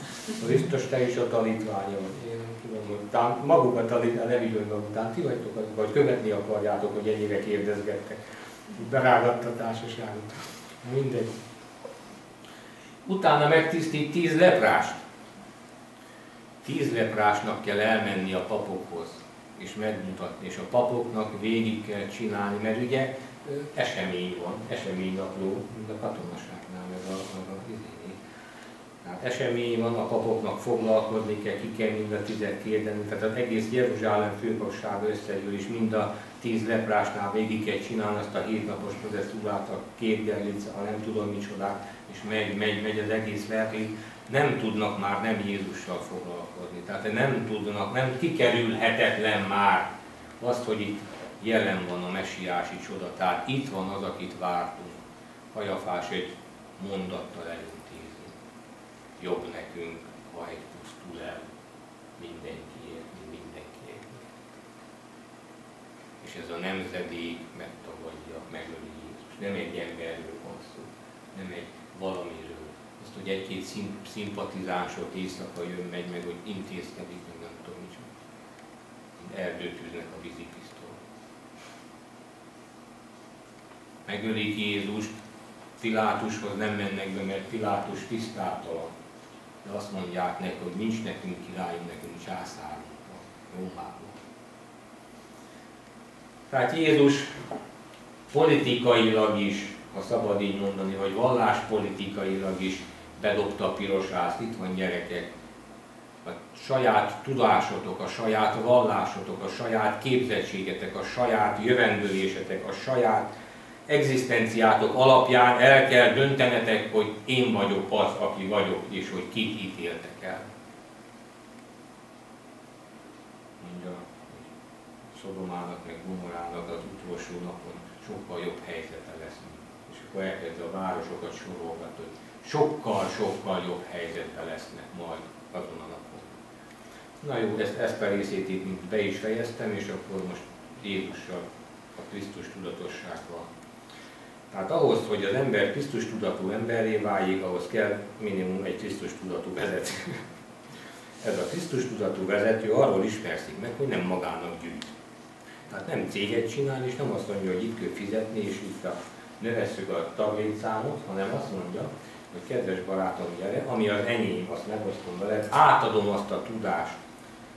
Speaker 1: Biztos te is a tanítványa vagy. Én nem tudom, hogy magukat tanítani, nem így önmag után, ti vagytok azok, vagy követni akarjátok, hogy ennyire kérdezgettek. Berágatta a társaságot. Mindegy. Utána megtisztít 10 leprást. 10 leprásnak kell elmenni a papokhoz, és megmutatni, és a papoknak végig kell csinálni, mert ugye esemény van, eseménynapló, mint a katonaságnál, meg a tehát esemény van, a papoknak foglalkozni kell, ki kell mind a 10-et kérdeni, tehát az egész Jeruzsálem főpapsága összegyűl, és mind a 10 leprásnál végig kell csinálni azt a 7 napos processzúrát, a 2 gerlica, a nem tudom micsodát, és megy az egész verték. Nem tudnak már nem Jézussal foglalkozni. Tehát nem tudnak, nem kikerülhetetlen már azt, hogy itt jelen van a mesiási csoda. Tehát itt van az, akit vártunk. Kajafás egy mondattal elintézni. Jobb nekünk, ha egy pusztul el mindenkiért, mint mindenkiért. És ez a nemzedék megtagadja, megöli Jézus. Nem egy emberről van szó, nem egy valamiről. Azt, hogy egy-két szimpatizánsok éjszaka jön, megy meg, hogy intézkedik, meg nem tudom micsoda. Erdőt üznek a vízipisztol. Megölik Jézust, Pilátushoz nem mennek be, mert Pilátus tisztátalan. De azt mondják neki, hogy nincs nekünk királyunk, nekünk császárunk van, Rómában. Tehát Jézus politikailag is, ha szabad így mondani, vagy valláspolitikailag is bedobta a pirosászt. Itt van, gyerekek, a saját tudásotok, a saját vallásotok, a saját képzettségetek, a saját jövendőlésetek, a saját egzisztenciátok alapján el kell döntenetek, hogy én vagyok az, aki vagyok, és hogy kit ítéltek el. Mondja, hogy Szodomának meg Gomorának az utolsó napon sokkal jobb helyzete lesz. És akkor elkezd a városokat sorolgatni, hogy sokkal jobb helyzetben lesznek majd azon a napon. Na jó, ezt a részét itt be is fejeztem, és akkor most Jézussal, a Krisztus tudatossággal. Tehát ahhoz, hogy az ember Krisztus tudatú emberré váljék, ahhoz kell minimum egy Krisztus tudatú vezető. Ez a Krisztus tudatú vezető arról ismerszik meg, hogy nem magának gyűjt. Tehát nem céget csinál, és nem azt mondja, hogy itt kell fizetni, és itt növesszük a taglétszámot, hanem azt mondja, hogy kedves barátom, gyere, ami az enyém, azt megosztom veled, átadom azt a tudást,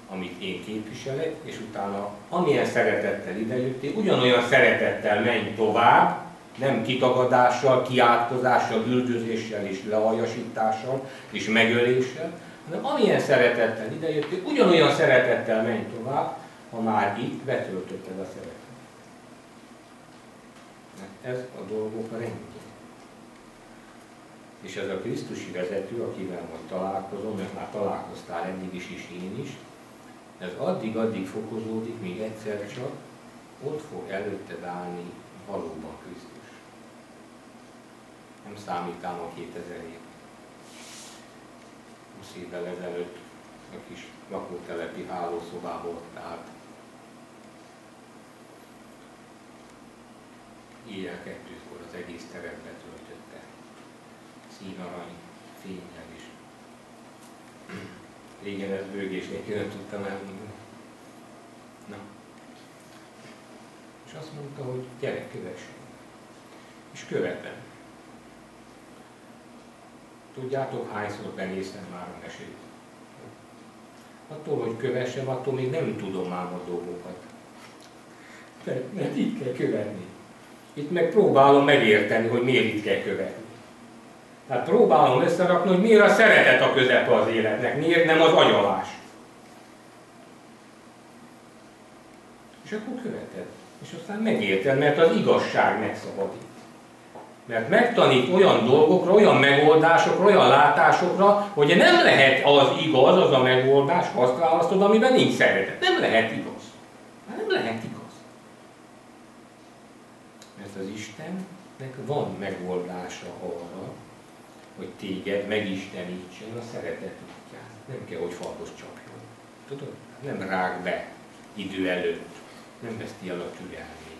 Speaker 1: amit én képviselek, és utána amilyen szeretettel idejöttél, ugyanolyan szeretettel menj tovább, nem kitagadással, kiátkozással, üldözéssel és lealjasítással és megöléssel, hanem amilyen szeretettel idejöttél, ugyanolyan szeretettel menj tovább, ha már itt betöltötted a szeretet. Mert ez a dolgok a rendje. És ez a krisztusi vezető, akivel majd találkozom, mert már találkoztál eddig is én is, ez addig fokozódik, míg egyszer csak ott fog előtted állni valóban Krisztus. Nem számítám a 2000 év. 20 évvel ezelőtt a kis lakótelepi hálószobában ott állt. Éjjel 2-kor az egész teret betöltötte. Színarany, fényel is. Régen ez bőgés nélkül nem tudtam elmondani. Na. És azt mondta, hogy gyere, kövess. És követem. Tudjátok, hányszor benéztem már a mesét? Attól, hogy kövessem, attól még nem tudom ám a dolgokat. Mert itt kell követni. Itt meg próbálom megérteni, hogy miért itt kell követni. Tehát próbálom összerakni, hogy miért a szeretet a közepe az életnek, miért nem az agyalás. És akkor követed. És aztán megérted, mert az igazság megszabadít. Mert megtanít olyan dolgokra, olyan megoldásokra, olyan látásokra, hogy nem lehet az igaz, az a megoldás, ha azt választod, amiben nincs szeretet. Nem lehet igaz. Nem lehet igaz. Mert az Istennek van megoldása arra, hogy téged megistenítsen a szeretet útján. Nem kell, hogy falhoz csapjon. Tudod? Nem rág be idő előtt. Nem veszti el a türelmét.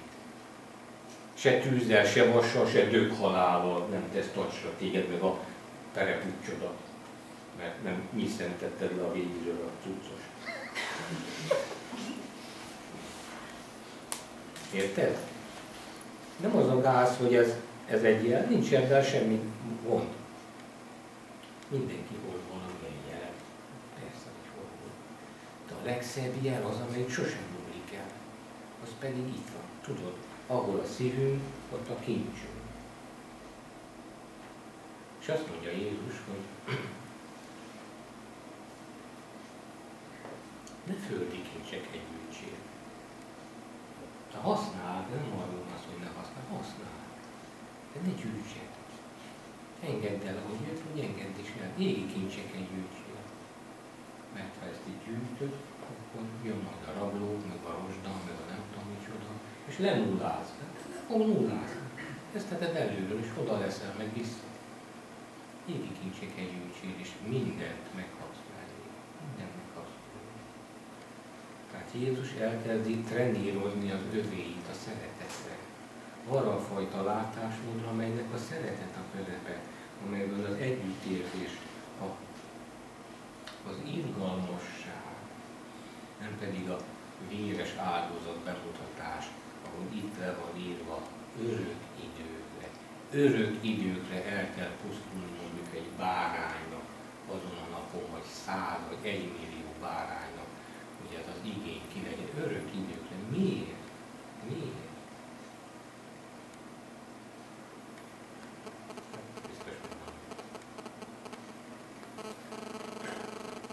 Speaker 1: Se tűzzel, se vassal, se döghalállal nem tesz tacsra téged meg a perepúccsodat. Mert nem nyiszentetted le a végéről a cuccos. Érted? Nem az a gáz, hogy ez egy jel, nincs ebben semmi gond. Mindenki hol valamilyen jel. Persze, hogy hol. De a legszebb jel az, amelyik sosem múlik el. Az pedig itt van. Tudod, ahol a szívünk, ott a kincsünk. És azt mondja Jézus, hogy ne földi kincseket gyűjtsél. Ha használd, nem arról az, hogy ne használd. De ne gyűjtsed. Engedd el, ahogy jött, hogy engedd is el. Égi kincseket gyűjtsél. Mert ha ezt így gyűjtöd, akkor jön majd a rablók, meg a rozsda, meg a nem tudom micsoda, és lenulláz. Nem fog nullázni. Ezt teszed előről, és oda leszel, meg vissza. Égi kincseket gyűjtsél, és mindent meghatsz mellé. Mindent meghatsz mellé. Tehát Jézus elkezdi trenírozni az övéit a szeretetre. Arra a fajta látásmódra, amelynek a szeretet a közepe, amelyből az együttérzés, az irgalmasság, nem pedig a véres áldozat bemutatás, ahogy itt le van írva, örök időkre. Örök időkre el kell pusztulni mondjuk egy báránynak azon a napon, vagy 100 vagy 1 millió báránynak, hogy ez az igény kilegyen. Örök időkre. Miért? Miért?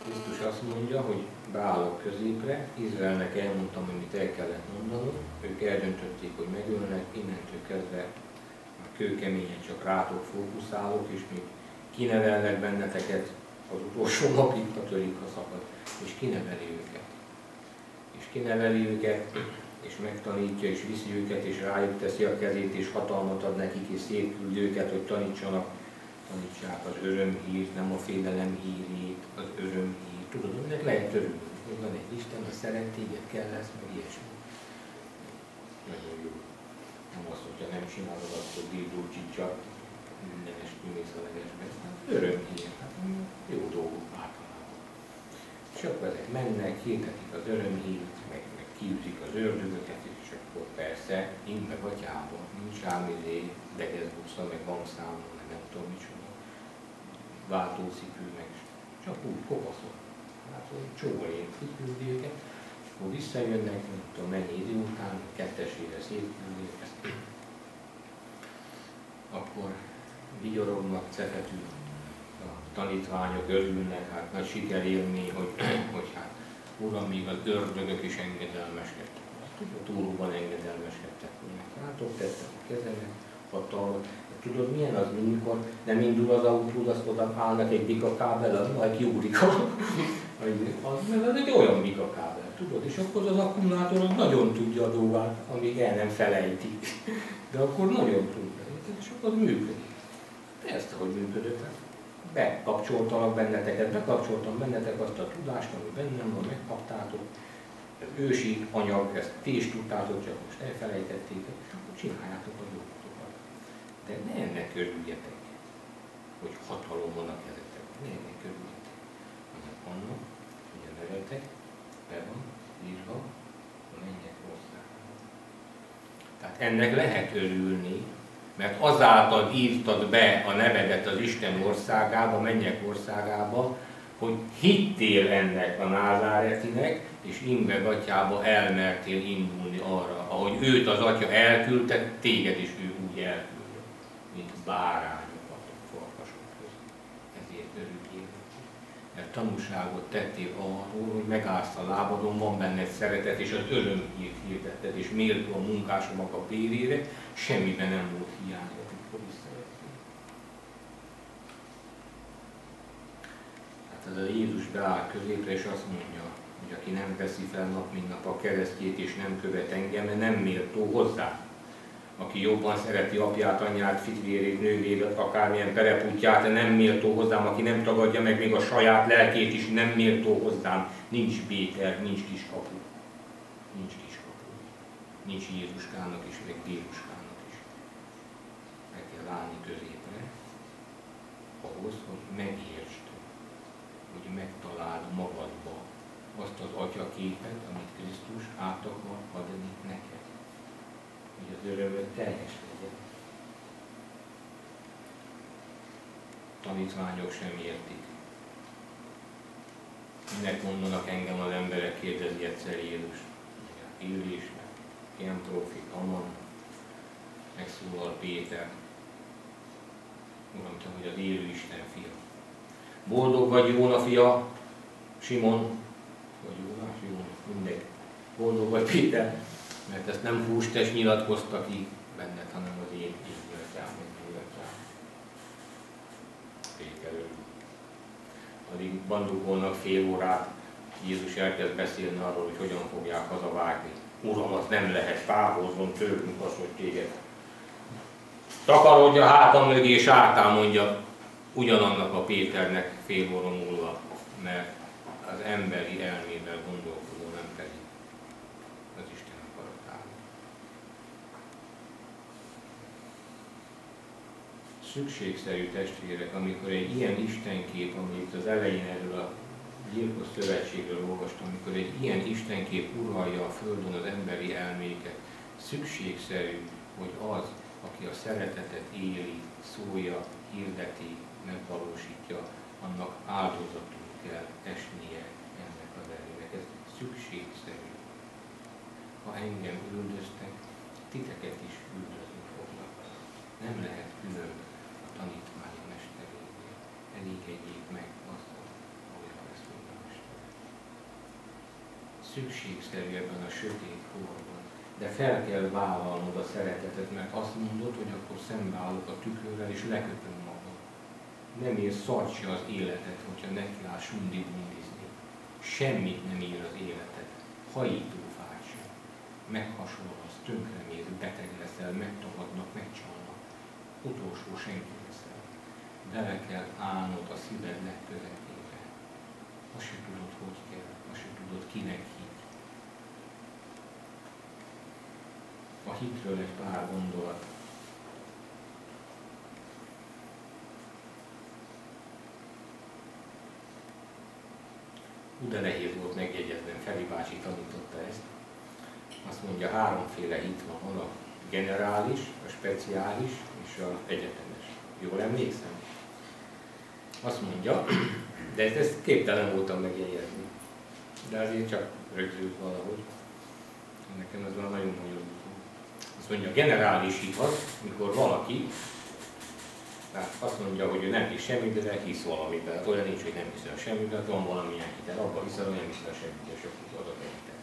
Speaker 1: Krisztus azt mondja, hogy beállok középre, Izraelnek elmondtam, amit el kellett mondanom, ők eldöntötték, hogy megölnek, innentől kezdve már kőkeményen csak rátok fókuszálok, és még kinevelnek benneteket az utolsó napig, ha törik a szakad, és kineveli őket. És kineveli őket, és megtanítja, és viszi őket, és rájuk teszi a kezét, és hatalmat ad nekik, és szétküldi őket, hogy tanítsanak tanítsák az örömhírt, nem a félelem hírét, az örömhírt. Tudod, aminek lehet örülni, hogy van egy Isten, aki szeret téged, kell lesz, meg ilyesmi. Nagyon jó. Nem azt, hogyha nem csinálod, akkor bíbulcsicsa, minden estül mész a legesbe. Örömhír, hát jó dolgok általában. És akkor ezek mennek, hirdetik az örömhírt, meg kiűzik az ördögöket, és akkor persze, ingbe gatyában, nincs rámizé, degezbuxa, meg bankszámon, meg nem tudom micsoda, váltócipő, meg csak úgy kopaszok. Hát, hogy csóolén kiküldi őket, akkor visszajönnek, nem tudom mennyi idő után, kettesére szétküldi ezt. Akkor vigyorognak, cefetül, a tanítványok örülnek, hát nagy sikerélmény, hogy hát Uram, még az ördögök is engedelmeskedtek. Tudod, túróban engedelmeskedtek. Hát ott tettek a kezemet, hatalmat. Tudod, milyen az, amikor nem indul az autó, azt oda állnak egy bikakábel, majd kiúrik. Mert az egy olyan bikakábel, tudod, és akkor az akkumulátor nagyon tudja a dolgát, amíg el nem felejti. De akkor nagyon tudja, és akkor működik. Persze, hogy működött. Bekapcsoltalak benneteket, bekapcsoltam bennetek azt a tudást, ami bennem van, megkaptátok. Ez ősi anyag, ezt ti is tudtátok, csak most elfelejtettétek, és akkor csináljátok a dolgokat. De ne ennek örüljetek, hogy hatalom van a kezetekben. Ne ennek örüljetek, hanem annak, hogy a nevetek be van írva a mennyek országában. Tehát ennek lehet örülni, mert azáltal írtad be a nevedet az Isten országába, a mennyek országába, hogy hittél ennek a názáretinek, és ingbe gatyába elmertél indulni arra, ahogy őt az Atya elküldte, téged is ő úgy elküldött, mint bárányokat a farkasok között. Ezért örüljél. Mert tanúságot tettél arról, hogy megállsz a lábadon, van benned szeretet, és az örömhírt hirdetted, és méltó a munkásomnak a bérére, semmiben nem volt hiány, amikor visszajöttél. Hát ez a Jézus beáll középre, és azt mondja, hogy aki nem veszi fel nap mint nap a keresztjét, és nem követ engem, nem méltó hozzá. Aki jobban szereti apját, anyját, fitvérét, nővérét, akármilyen perepútját, nem méltó hozzám, aki nem tagadja meg még a saját lelkét is, nem méltó hozzám. Nincs Péter, nincs kiskapu. Nincs kiskapu. Nincs Jézuskának is, meg Jézuskának is. Meg kell állni középre, ahhoz, hogy megértsd, hogy megtaláld magadba azt az atyaképet, amit Krisztus át akar adni neked. Hogy az örömöd teljes legyen. Tanítványok sem értik. Minek mondanak engem az emberek, kérdezi egyszer Jézus. Illés, ilyen trófik, Aman, megszólal Péter. Uram, te vagy az élő Isten fia. Boldog vagy Jóna fia, Simon, vagy Jóna, mindegy. Boldog vagy Péter, mert ezt nem hústest nyilatkozta ki benned, hanem az én gyertyám, meg gyertyám. Péter örül. Addig bandukolnak fél órát, Jézus elkezd beszélni arról, hogy hogyan fogják hazavágni. Uram, az nem lehet, távozzon tőlünk az, hogy téged. Takarodj a hátam mögé, és átál, mondja ugyanannak a Péternek fél óra múlva, mert az emberi elmével gondolkodó, nem pedig az Isten akaratában. Szükségszerű testvérek, amikor egy ilyen istenkép, amit az elején erről a gyilkos szövetségről olvastam, amikor egy ilyen istenkép uralja a földön az emberi elméket, szükségszerű, hogy az, aki a szeretetet éli, szólja, hirdeti, megvalósítja, annak áldozatul kell esnie ennek az erőnek. Ez szükségszerű. Ha engem üldöztek, titeket is üldözni fognak. Nem lehet külön a tanítvány mesterénél. Elégedjék meg azzal, ahogyan ezt mondja a mester. Szükségszerű ebben a sötét korban. De fel kell vállalnod a szeretetet, mert azt mondod, hogy akkor szembeállok a tükörrel és lekötöm magam. Nem ér szart se az életet, hogyha nekiáll sundi-bundizni. Semmit nem ér az életet. Hajítófát sem. Meghasonlasz, tönkremész, beteg leszel, megtagadnak, megcsalnak. Utolsó senki leszel. bele kell állnod a szíved legközepébe. Azt sem tudod, hogy kell, azt sem tudod, kinek hit. A hitről egy pár gondolat. De nehéz volt megjegyeznem, Feri bácsi tanította ezt. Azt mondja, háromféle hit van, a generális, a speciális és az egyetemes. Jól emlékszem? Azt mondja, de ezt képtelen voltam megjegyezni. De azért csak rögzült valahogy. Nekem ez van nagyon bonyolult. Azt mondja, a generális hit az, mikor valaki azt mondja, hogy ő nem hisz semmit, de hisz valamiben. Hát olyan nincs, hogy nem hiszel semmit, de van valamilyen hitel. Abban hiszel, hogy nem hiszel semmit, és akkor adott egy hitel.